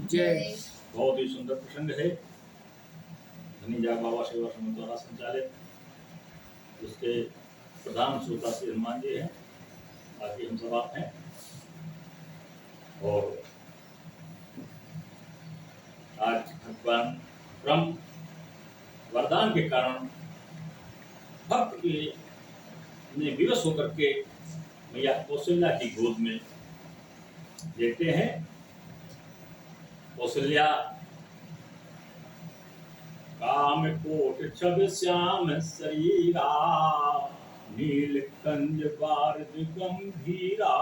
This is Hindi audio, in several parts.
जय। बहुत ही सुंदर प्रसंग है। धनीजा बाबा सेवा समिति द्वारा संचालित, जिसके प्रधान श्रोता श्री हनुमान जी हैं, बाकी हम सब आप हैं। और आज भगवान ब्रह्म वरदान के कारण भक्त के ने विवश होकर के मैया कौशल्या की गोद में लेते हैं। कौशल्या काम कोट छब श्याम शरीरा, नीलकंज बारद गंभीरा।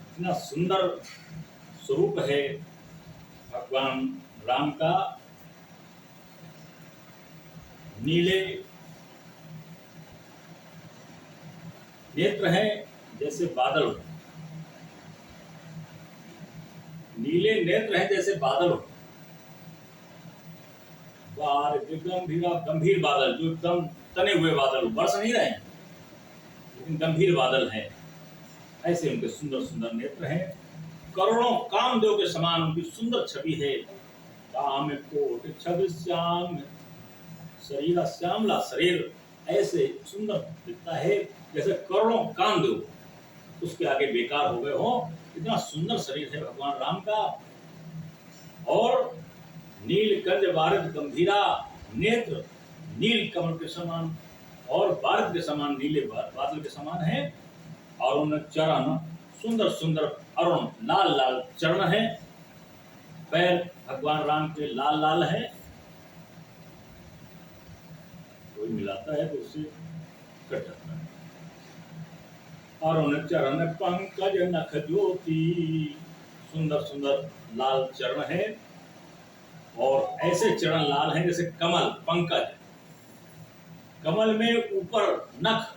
इतना सुंदर स्वरूप है भगवान राम का। नीले नेत्र हैं जैसे बादल, नीले नेत्र हैं जैसे बादल हो। गंभीरा, गंभीर बादल, जो एकदम तने हुए बादल, बरस नहीं रहे हैं लेकिन गंभीर बादल हैं, ऐसे उनके सुंदर सुंदर नेत्र हैं। करोड़ों कामदेव के समान उनकी सुंदर छवि है। काम कोट छब श्याम शरीर, श्यामला शरीर ऐसे सुंदर दिखता है जैसे करोड़ों कामदेव उसके आगे बेकार हो गए हो। इतना सुंदर शरीर है भगवान राम का। और नीलकंज बारद गंभीरा, नेत्र नील कमल के समान और बारद के समान, नीले बादल के समान है। और उन चरण सुंदर सुंदर अरुण लाल लाल चरण है। पैर भगवान राम के लाल लाल है। कोई मिलाता है तो उससे कट जाता है। और उन चरण पंकज नख ज्योति, सुंदर सुंदर लाल चरण है। और ऐसे चरण लाल हैं जैसे कमल पंकज, कमल में ऊपर नख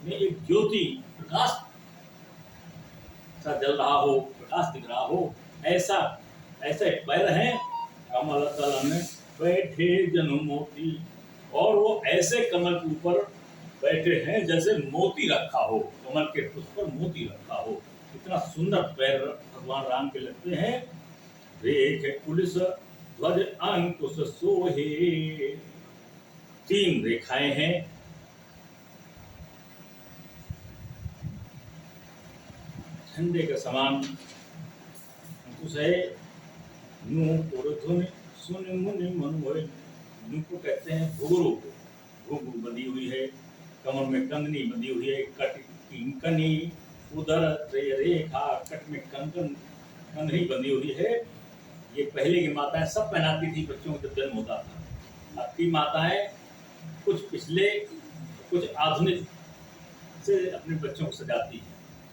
में एक ज्योति प्रकाश सा जल रहा हो, प्रकाश दिख रहा हो, ऐसा ऐसे पैर हैं। कमल तल में बैठे जनु मोती, और वो ऐसे कमल के ऊपर बैठे हैं जैसे मोती रखा हो, कमल के उस पर मोती रखा हो। इतना सुंदर पैर भगवान राम के लगते हैं। रेख पुलिस ध्वज अंकुश सोहे, 3 रेखाएं हैं। झंडे के समान अंकुश है। नूपुर धुन सुन मुनि मन मोहे, नू को कहते हैं घुघरू को, घुघरू बंधी हुई है। कमर में कंगनी बंधी हुई है। कट किंकनी उदर रेखा, कट में कंकन कंगनी बंधी हुई है। ये पहले की माताएं सब पहनाती थी बच्चों को जब जन्म होता था। अब की माताएं कुछ पिछले कुछ आधुनिक से अपने बच्चों को सजाती है।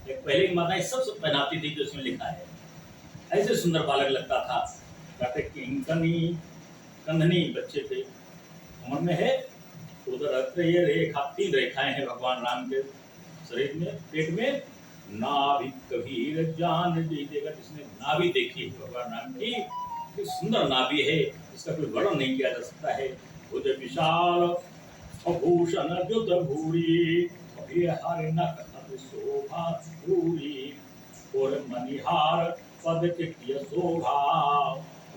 एक पहले की माताएं सब पहनाती थी जो इसमें लिखा है। ऐसे सुंदर बालक लगता था। कहते किंकनी कंधनी बच्चे थे, उम्र में है। उधर ये रेखा, 3 रेखाएं हैं भगवान राम के शरीर में, पेट में। नाभि कबीर जान दीजिएगा, जिसने नाभि देखी है भगवान राम की, कि सुंदर नाभि है, इसका कोई वर्णन नहीं किया जा सकता है। भुज विशाल आभूषण द्युत भूरी, हर नख शोभा पूरी, और मणिहार पद के शोभा,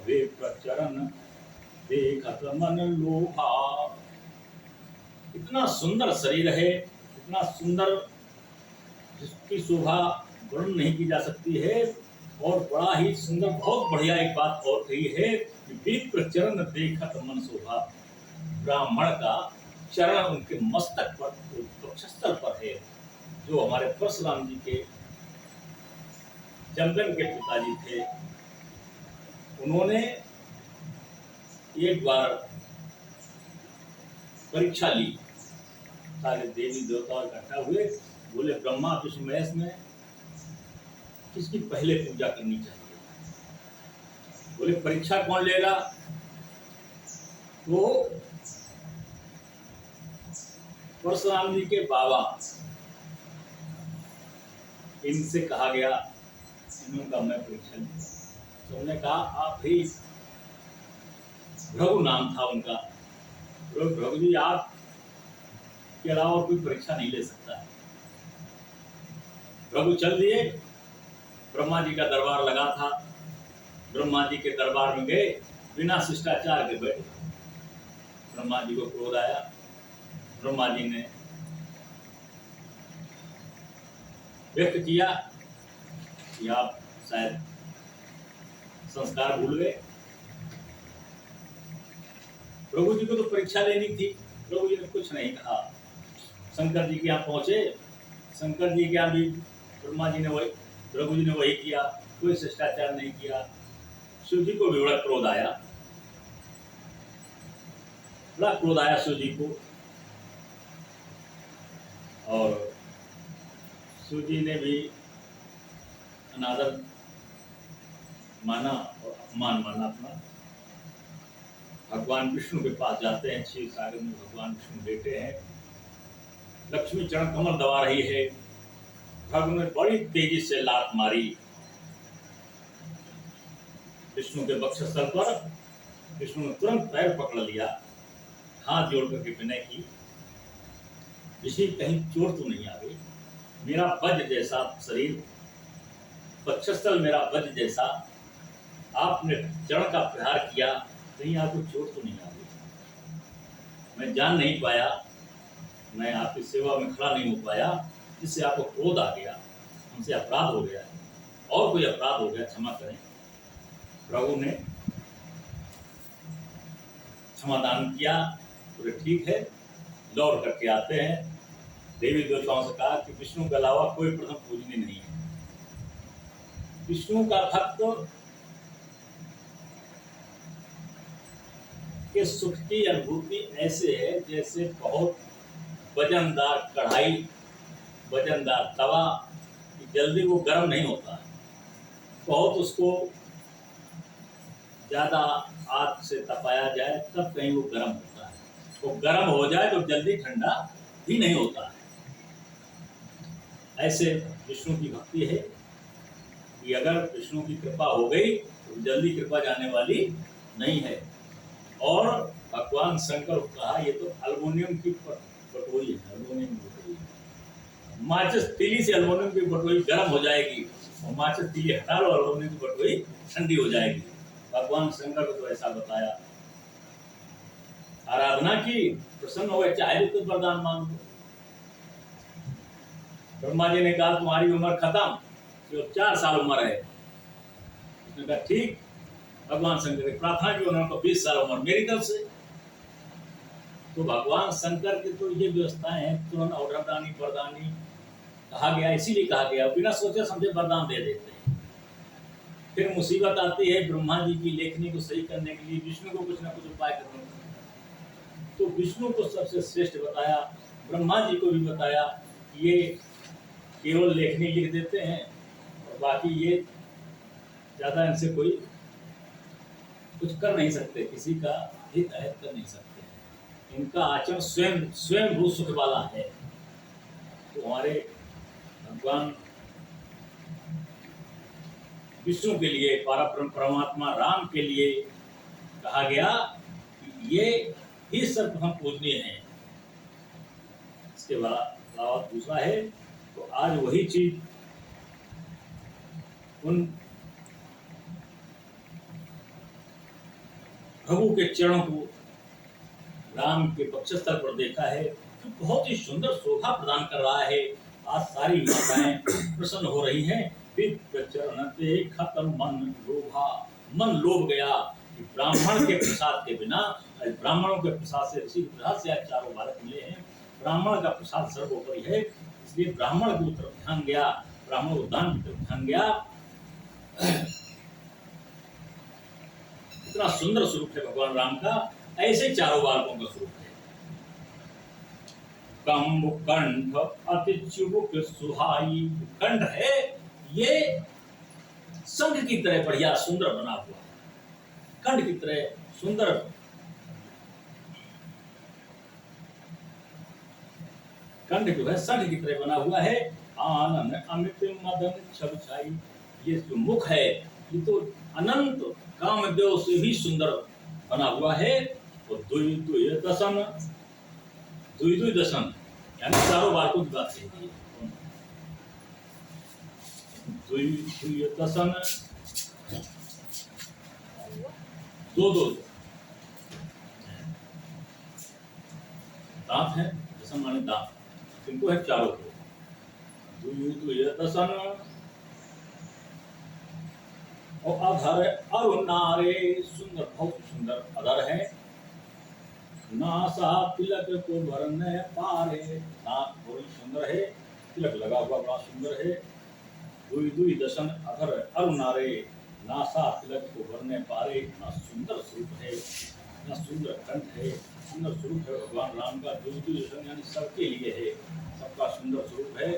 वे प्रचरण देखत मन लोभा। इतना सुंदर शरीर है, इतना सुंदर, जिसकी शोभा वर्णन नहीं की जा सकती है। और बड़ा ही सुंदर, बहुत बढ़िया एक बात और कही है कि वे प्रचरण देखत मन शोभा। ब्राह्मण का चरण उनके मस्तक पर, वक्षस्थल पर है। जो हमारे परशुराम जी के जमदन के पिताजी थे, उन्होंने एक बार परीक्षा ली। सारे देवी देवता इकट्ठा हुए, बोले ब्रह्मा विष्णु महेश में किसकी पहले पूजा करनी चाहिए। बोले परीक्षा कौन लेगा। तो परशुराम जी के बाबा, इनसे कहा गया, इन्होंने कहा मैं परीक्षा लूंगा। तो उन्होंने कहा आप भी, भृगु नाम था उनका, भृगु जी आप के अलावा कोई परीक्षा नहीं ले सकता है। प्रभु चल दिए ब्रह्मा जी का दरबार लगा था। ब्रह्मा जी के दरबार में गए, बिना शिष्टाचार के बैठे। ब्रह्मा जी को क्रोध आया। ब्रह्मा जी ने व्यक्त किया कि आप शायद संस्कार भूल गए। प्रभु जी को तो परीक्षा लेनी थी, प्रभु जी ने कुछ नहीं कहा। शंकर जी के यहाँ पहुंचे, शंकर जी के यहाँ भी ब्रह्मा जी ने वही, प्रभु जी ने वही किया, कोई शिष्टाचार नहीं किया। शिव जी को भी बड़ा क्रोध आया, बड़ा क्रोध आया शिव जी को। और शिव जी ने भी अनादर माना और अपमान माना अपना। भगवान विष्णु के पास जाते हैं, क्षीर सागर में भगवान विष्णु बैठे हैं, लक्ष्मी चरण कमल दबा रही है। भगवान ने बड़ी तेजी से लात मारी विष्णु के वक्षस्थल पर। विष्णु ने तुरंत पैर पकड़ लिया, हाथ जोड़ करके विनय की, ऋषि कहीं चोट तो नहीं आ गई, मेरा वज्र जैसा शरीर, वक्षस्थल मेरा वज्र जैसा, आपने चरण का प्रहार किया, कहीं आपको चोट तो नहीं आ गई? मैं जान नहीं पाया, मैं आपकी सेवा में खड़ा नहीं हो पाया, जिससे आपको क्रोध आ गया, हमसे अपराध हो गया, और कोई अपराध हो गया क्षमा करें। प्रभु ने क्षमादान किया, बोले ठीक है, लौट करके आते हैं। देवी देवताओं से कहा कि विष्णु के अलावा कोई प्रथम पूजनीय नहीं है। विष्णु का भक्त के सुख की अनुभूति ऐसे है जैसे बहुत वजनदार कढ़ाई, वजनदार तवा, जल्दी वो गर्म नहीं होता, बहुत उसको ज्यादा आग से तपाया जाए तब कहीं वो गर्म होता है। वो गर्म हो जाए तो जल्दी ठंडा भी नहीं होता है। ऐसे विष्णु की भक्ति है कि अगर विष्णु की कृपा हो गई तो जल्दी कृपा जाने वाली नहीं है। और भगवान शंकर को कहा ये तो एल्युमिनियम की बटोई है, एल्युमिनियम की बटोई, माचिस तीली से एल्युमिनियम की बटोई गर्म हो जाएगी और माचिस तीली हटा लो, एल्युमिनियम की बटोई ठंडी हो जाएगी। भगवान शंकर को तो ऐसा बताया। आराधना की, प्रसन्न हो गए, चाहे तो वरदान मांग लो। ब्रह्मा जी ने कहा तुम्हारी उम्र खत्म, जो 4 साल उम्र है। उसने कहा ठीक। भगवान शंकर ने प्रार्थना की, उन्होंने 20 साल उम्र मेरी तरफ से। तो भगवान शंकर की तो ये व्यवस्थाएं हैं, तुरंत औरदानी वरदानी कहा गया, इसीलिए कहा गया, बिना सोचे समझे वरदान दे देते हैं। फिर मुसीबत आती है ब्रह्मा जी की लेखनी को सही करने के लिए, विष्णु को कुछ ना कुछ उपाय करना, तो विष्णु को सबसे श्रेष्ठ बताया, ब्रह्मा जी को भी बताया कि ये केवल लेखनी लिख देते हैं और बाकी ये ज्यादा इनसे कोई कुछ कर नहीं सकते, किसी का हित अहित कर नहीं सकते। इनका आचरण स्वयं स्वयं भू सुख वाला है। तो हमारे भगवान विष्णु के लिए, परमात्मा राम के लिए कहा गया कि ये ही सर्वप्रथम पूजनीय है। इसके अलावा दूसरा है, तो आज वही चीज उन प्रभु के चरणों को राम के वक्षस्थल पर देखा है, जो बहुत ही सुंदर शोभा प्रदान कर रहा है। आज सारी माताएं प्रसन्न हो रही हैं। चरण ते खत्म मन लोभा, मन लोभ गया कि ब्राह्मण के प्रसाद के बिना, ब्राह्मणों के प्रसाद से, ऋषि प्रसाद से आज 4 बालक मिले हैं। ब्राह्मण का प्रसाद सर्वोपरि है, इसलिए ब्राह्मण की तरफ ध्यान गया, ब्राह्मण उद्यान की तरफ ध्यान गया। इतना सुंदर स्वरूप है भगवान राम का, ऐसे 4 बालकों का स्वरूप है। कम्ब कंठ अति चिबुक सुहाई, कंठ है ये शंख की तरह बढ़िया सुंदर बना हुआ है, कंठ की तरह सुंदर, कंठ जो है शंख की तरह बना हुआ है। आनंद अमित मदन छवि छाई, ये जो मुख है ये तो अनंत कामदेव से भी सुंदर बना हुआ है। और दुई दुई दशन, दुई दुई दशन यानी 4 बालकों की बात कही है। दुई दुई दसन दो दो दांत है, दसन माने दांत, इनको है चारों को। दुई दुई दसन और अधर अरुणारे, सुंदर बहुत सुंदर अधर है। नासा तिलक को भरने पारे, नाक बड़ी सुंदर है, तिलक लगा हुआ बड़ा सुंदर है। दुई दुई दशन अधर अरुणारे, नासा तिलक को भरने पारे, ना सुंदर स्वरूप है, ना सुंदर कंठ है, सुंदर स्वरूप है भगवान राम का। दुई दुई दशन यानी सबके लिए है, सबका सुंदर स्वरूप है।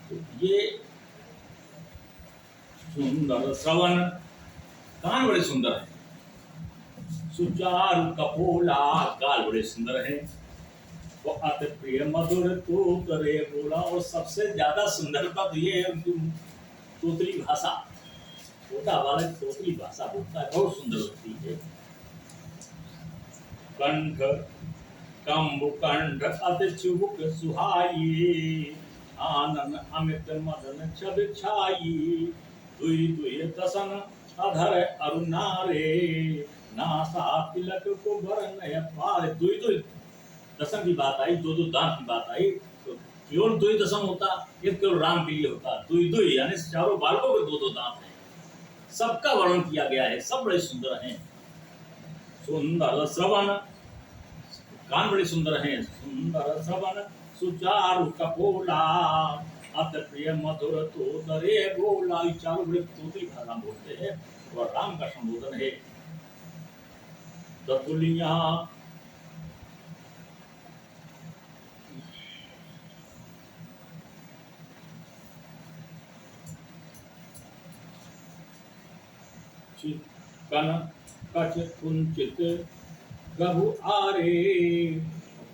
तो ये सुंदर श्रवण, कान बड़े सुंदर है। सुचारु कपोला, गाल बड़े सुंदर है। वो अति प्रिय मधुर तो करे बोला, और सबसे ज्यादा सुंदरता तो ये है उनकी तोतली भाषा, छोटा बालक तोतली भाषा बोलता है, बहुत सुंदर लगती है। कंठ कंबु कंठ अति चुबुक सुहाई, आनंद अमित मदन छब छाई। दुई दुई दसन अधर अरुणारे, नासा तिलक को भरने पारे। दुई दुई दसन की बात आई, दो दो दांत की बात आई, तो केवल दुई दसन होता, ये केवल राम के लिए होता। दुई दुई यानी चारों बालकों के दो दो दांत हैं, सबका वर्णन किया गया है, सब बड़े सुंदर हैं। सुंदर श्रवण, कान बड़े सुंदर हैं। सुंदर श्रवण सुचारु कपोला, अति प्रिय मधुर तो दरे बोला। चारों बड़े तोतली भाषा बोलते हैं और राम का संबोधन है। दतुलिया कन कच कुंचित गभु आरे,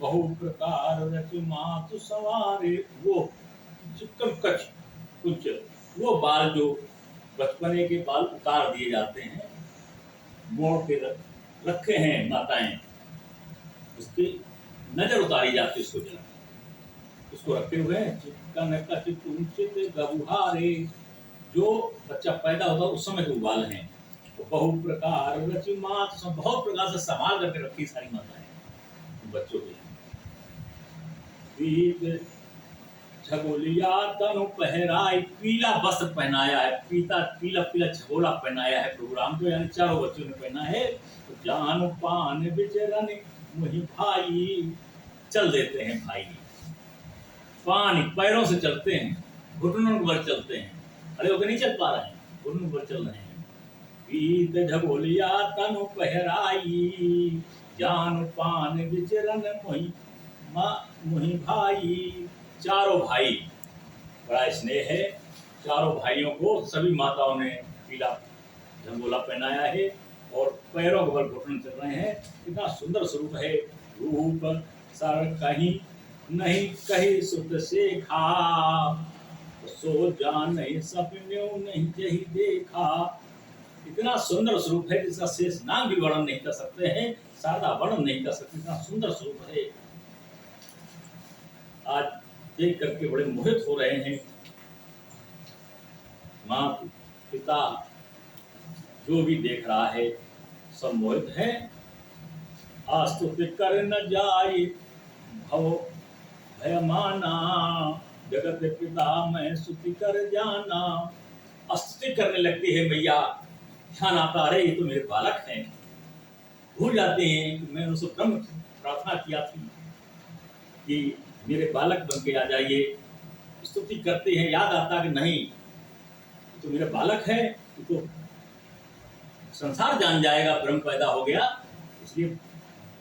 बहु प्रकार रच मातु सवारे। वो चिकन कच कुंचित, वो बाल जो बचपने के बाल उतार दिए जाते हैं, मोड़ के रखे हैं माताएं, उसकी नजर उतारी जाती है, उसको जला उसको रखे हुए हैं। चिकन कच कुंचित गभुहारे, जो बच्चा पैदा होता है उस समय के बाल हैं। बहु प्रकार रचि मात, बहुत प्रकार से संभाल करके रखी सारी माताएं बच्चों के। झगोलिया तनु पहराई, पीला वस्त्र पहनाया है, पीला पीला झगोला पहनाया है प्रभु राम को, यानी चारों बच्चों ने पहना है। तो जान पान बिचरन मुहि भाई, चल देते हैं भाई, पानी पैरों से चलते हैं, घुटनों पर चलते हैं, खड़े होकर नहीं चल पा रहे हैं, घुटनों पर चल रहे हैं। पीत झगोलिया तनु पहराई, जान पान बिचरन मुहि भाई। चारों भाई, बड़ा स्नेह है, चारों भाइयों को सभी माताओं ने पीला झंगोला पहनाया है और पैरों के बल घुटने चल रहे हैं। इतना सुंदर स्वरूप है। रूप सर कहीं नहीं कहीं सुत से खा, सो जान नहीं सपन्यों नहीं जही देखा। इतना सुंदर स्वरूप है जिसका शेष नाम भी वर्णन नहीं कर सकते हैं, सादा वर्णन नहीं कर सकते, इतना सुंदर स्वरूप है। आज देख करके बड़े मोहित हो रहे हैं। माँ पिता जो भी देख रहा है सब मोहित है। आस्तुति कर न जाए भव भयमाना, जगत पिता मैं स्तुति कर जाना। स्तुति करने लगती है मैया, ध्यान आता है ये तो मेरे बालक हैं, भूल जाते हैं कि मैंने उनसे ब्रह्म प्रार्थना किया थी कि मेरे बालक बन के आ जाइए। स्तुति करते हैं, याद आता कि नहीं तो मेरा बालक है, तो संसार जान जाएगा ब्रह्म पैदा हो गया, इसलिए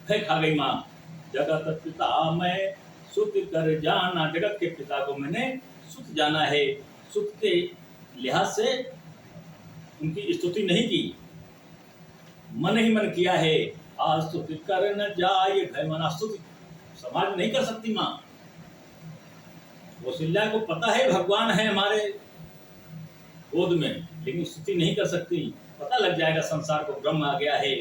भय खा गई माँ। जगत पिता मैं सुत कर जाना, जगत के पिता को मैंने सुत जाना है। सुत के लिहाज से उनकी स्तुति नहीं की, मन ही मन किया है। आज स्तुति कर न जाए भय मना, स्तुति समाज नहीं कर सकती माँ। कौशल्या को पता है भगवान है हमारे गोद में, लेकिन स्तुति नहीं कर सकती, पता लग जाएगा संसार को ब्रह्म आ गया है।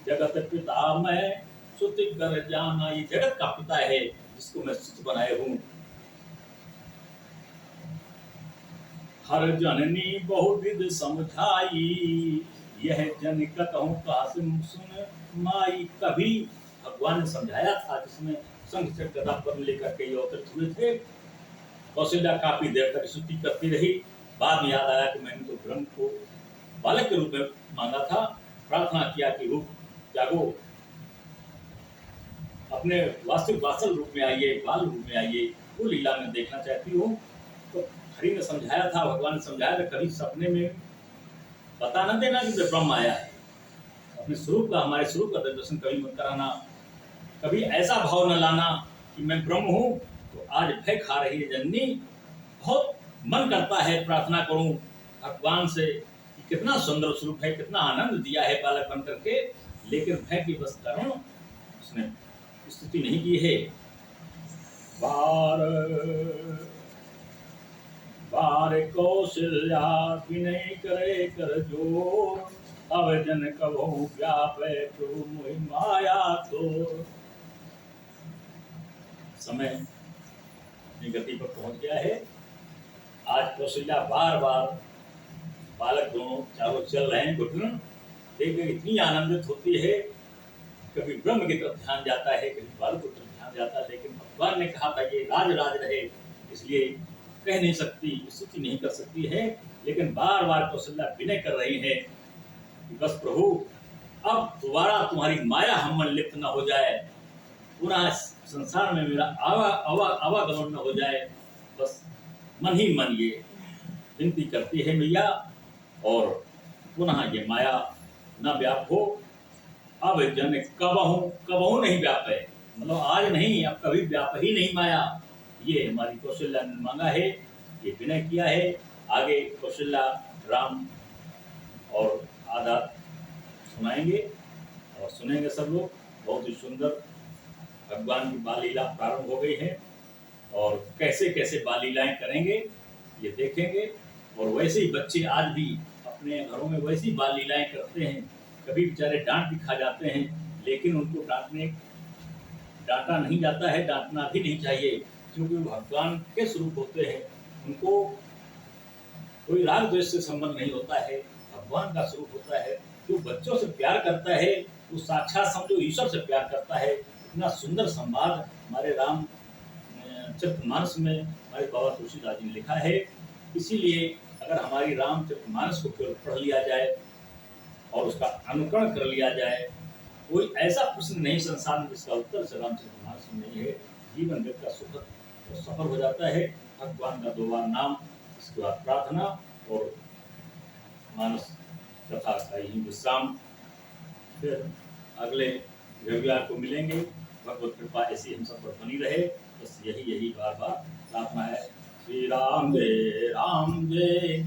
जगत पिता मैं सुत कर जाना, ये जगत का पिता है जिसको मैं सुत बनाए हूँ। हर जननी बहुविध समझाई, यह जन कहूँ कासिम सुन माई। कभी भगवान ने समझाया था, जिसमें शंख चक्र गदा पद्म लेकर के अवतरित हुए थे। कौशल्या काफी देर तक स्तुति करती रही। बाद में याद आया कि मैंने तो ब्रह्म को बालक के रूप में मांगा था। प्रार्थना किया कि रूप जागो, अपने वास्तविक वात्सल रूप में आइए, बाल रूप में आइए, वो लीला में देखना चाहती हूँ। तो हरि ने समझाया था, भगवान ने समझाया था, कभी सपने में बता न देना कि ब्रह्म आया है। अपने स्वरूप का, हमारे स्वरूप का दर्शन कभी मत कराना। कभी ऐसा भाव न लाना कि मैं ब्रह्म हूँ। तो आज भय खा रही है जननी। बहुत मन करता है प्रार्थना करूं भगवान से कि कितना सुंदर स्वरूप है, कितना आनंद दिया है बालक बन करके, लेकिन भय की बस कारण उसने स्तुति नहीं की है। बार बार कौशल्या विनय करे कर जोर, अब जन कभो व्यापे प्रभु मोहि माया तो। समय अपनी गति पर पहुंच गया है। आज कौशल्या बार बार, बालक दोनों चारों चल रहे हैं, घुटन देख कर इतनी आनंदित होती है। कभी ब्रह्म की तरफ ध्यान जाता है, कभी बालक की तरफ ध्यान जाता है। लेकिन भगवान ने कहा था ये राज राज रहे, इसलिए कह नहीं सकती, स्तुति नहीं कर सकती है। लेकिन बार बार कौशल्या विनय कर रही है कि बस प्रभु, अब दोबारा तुम्हारी माया हम में लिप्त न हो जाए, पुनः संसार में मेरा आवागमन न हो जाए। बस मन ही मन ये विनती करती है मैया, और पुनः ये माया न व्याप हो। अब जन कबहू नहीं व्याप है, मतलब आज नहीं, अब कभी व्याप ही नहीं माया। ये हमारी कौशल्या ने मांगा है, ये विनय किया है। आगे कौशल्या राम और आधा सुनाएंगे और सुनेंगे सब लोग। बहुत ही सुंदर भगवान की बाल लीला प्रारंभ हो गई है, और कैसे कैसे बाल लीलाएं करेंगे ये देखेंगे। और वैसे ही बच्चे आज भी अपने घरों में वैसी बाल लीलाएं करते हैं। कभी बेचारे डांट भी खा जाते हैं, लेकिन उनको डांटा नहीं जाता है, डांटना भी नहीं चाहिए, क्योंकि वो भगवान के स्वरूप होते हैं। उनको कोई राग द्वेष से संबंध नहीं होता है, भगवान का स्वरूप होता है। जो बच्चों से प्यार करता है वो साक्षात समझो ईश्वर से प्यार करता है। इतना सुंदर संवाद हमारे राम चरितमानस में हमारे बाबा तुलसीदास जी ने लिखा है। इसीलिए अगर हमारी रामचरितमानस को केवल पढ़ लिया जाए और उसका अनुकरण कर लिया जाए, कोई ऐसा प्रश्न नहीं संसार में जिसका उत्तर से रामचरितमानस में नहीं है, जीवन व्यक्ति का सुखद और सफल हो जाता है। भगवान का दो बार नाम, इसके बाद प्रार्थना और मानस कथा का ही विश्राम। फिर अगले रविवार को मिलेंगे। भगवत कृपा ऐसी हम सब पर बनी रहे, बस यही बार बार प्रार्थना है। श्री राम जय